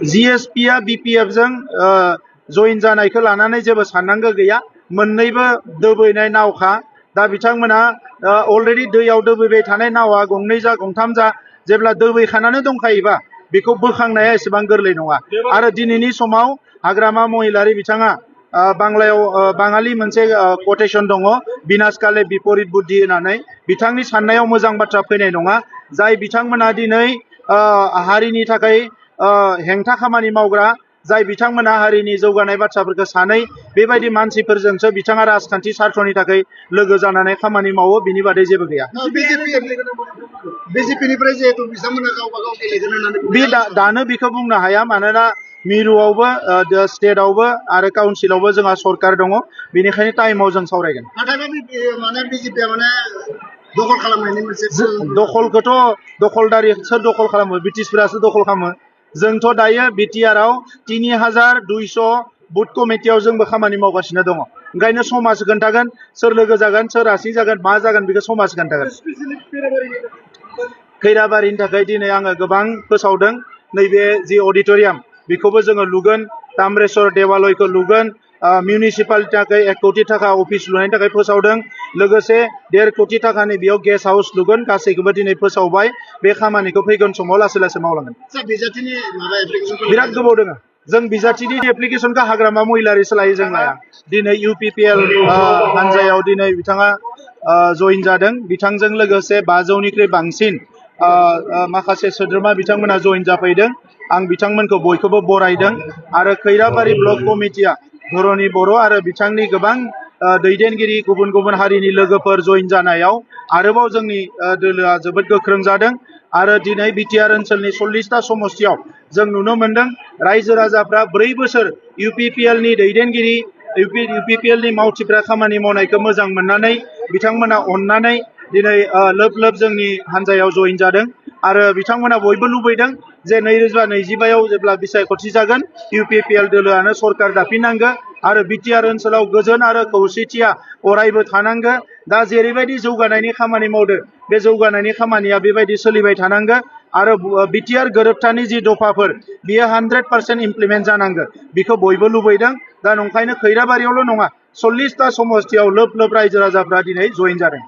GSP आ BPF जों जइन जानायखौ लानानै जेबो साननांगौ गैया मोननैबो दोबैनाय नावखा दा बिथांमोना अलरेडि दैयाव दोबैबाय थानाय नावा गंनै जा गंथाम जा जेब्ला दोबैखानानै दंखायोबा बेखौ बोखांनाया एसेबां गोरलै नङा आरो दिनैनि समाव हाग्रामा महिलारि बिथाङा बांलायाव बाङालि मोनसे quotation दङ बिनाशकाले बिपरित बुद्धि होननानै बिथांनि साननायाव मोजां बाथ्रा फैनाय नङा जाय बिथांमोना दिनै हारिनि थाखाय हेंथा खामानि मावग्रा जाय बिथांमोना हारिनि जौगानाय बाथ्राफोरखौ सानै बेबायदि मानसिफोरजोंसो बिथाङा राजखान्थि स्वार्थनि थाखाय लोगो जानानै खामानि मावो बिनि बादै जेबो गैया बिजेपिनिफ्राय जिहेतु बिथांमोना गावबा गाव गेलेगोन होननानै बे दानो बेखौ बुंनो हाया मानोना मिरुआवबो स्टेटआवबो आरो काउन्सिलावबो जोंहा सरकार दङ बेनिखायनो टाइमाव जों सावरायगोन माने बिजेपिया माने दखल खालामनायनि मोनसे दखलखौथ' दखलदारि सोर दखल खालामो ब्रिटिशफोरासो दखल खालामो जोंथ' दायो बिटिआरआव 3200 बुथ कमिटियाव जोंबो खामानि मावगासिनो दङ ओंखायनो समाज खोन्थागोन सोर लोगो जागोन सोर आसि जागोन मा जागोन बेखौ समाज खोन्थागोन खैराबारिनि थाखाय दिनै आङो गोबां फोसावदों नैबे जि अडिटोरियाम बेखौबो जोङो लुगोन ताम्रेश्वर देवालयखौ लुगोन मिउनिसिपालिटिनि थाखाय 1 कोटी थाखा अफिस लुनायनि थाखाय फोसावदों लोगोसे 1.5 कोटी थाखानि बेयाव गेस्ट हाउस लुगोन गासैखौबो दिनै फोसावबाय बे खामानिखौ फैगोन समाव लासै लासै मावलांगोन बिराद गोबाव दङ जों बिजाथिनि एप्लिकेशनखौ हाग्रामा महिलारिसो लायो जों लाया दिनै UPPL हानजायाव दिनै बिथाङा जइन जादों बिथांजों लोगोसे 500निख्रुइ बांसिन माखासे सोद्रोमा बिथांमोना जइन जाफैदों आं बिथांमोनखौ बयखौबो बरायदों आरो खैराबारि ब्लक कमिटिया धरणी बर' आरो बिथांनि गोबां दैदेनगिरि गुबुन गुबुन हारिनि लोगोफोर जइन जानायाव आरोबाव जोंनि दोलोआ जोबोद गोख्रों जादों आरो दिनै बिटिआर ओनसोलनि 40टा समस्तियाव जों नुनो मोनदों रायजो राजाफ्रा 4 बोसोर UPPL नि दैदेनगिरि UPPL नि मावथिफ्रा खामानि मावनायखौ मोजां मोननानै बिथांमोना अननानै दिनै लोब लोब जोंनि हानजायाव जइन जादों आरो बिथांमोना बयबो लुबैदों जे 2025आव जेब्ला बिसायख'थि जागोन UPPL दोलोआनो सरकार दाफिननांगौ आरो बिटिआर ओनसोलाव गोजोन आरो खौसेथिया अरायबो थानांगौ दा जेरैबायदि जौगानायनि खामानि मावदों बे जौगानायनि खामानिया बेबायदि सोलिबाय थानांगौ आरो बिटिआर गोरोबथानि जि दफाफोर बियो 100% इमप्लिमेन्ट जानांगौ बेखौ बयबो लुबैदों दा नंखायनो खैराबारियावल' नङा 40टा समस्तियाव लोब लोब रायजो राजाफ्रा दिनै जइन जादों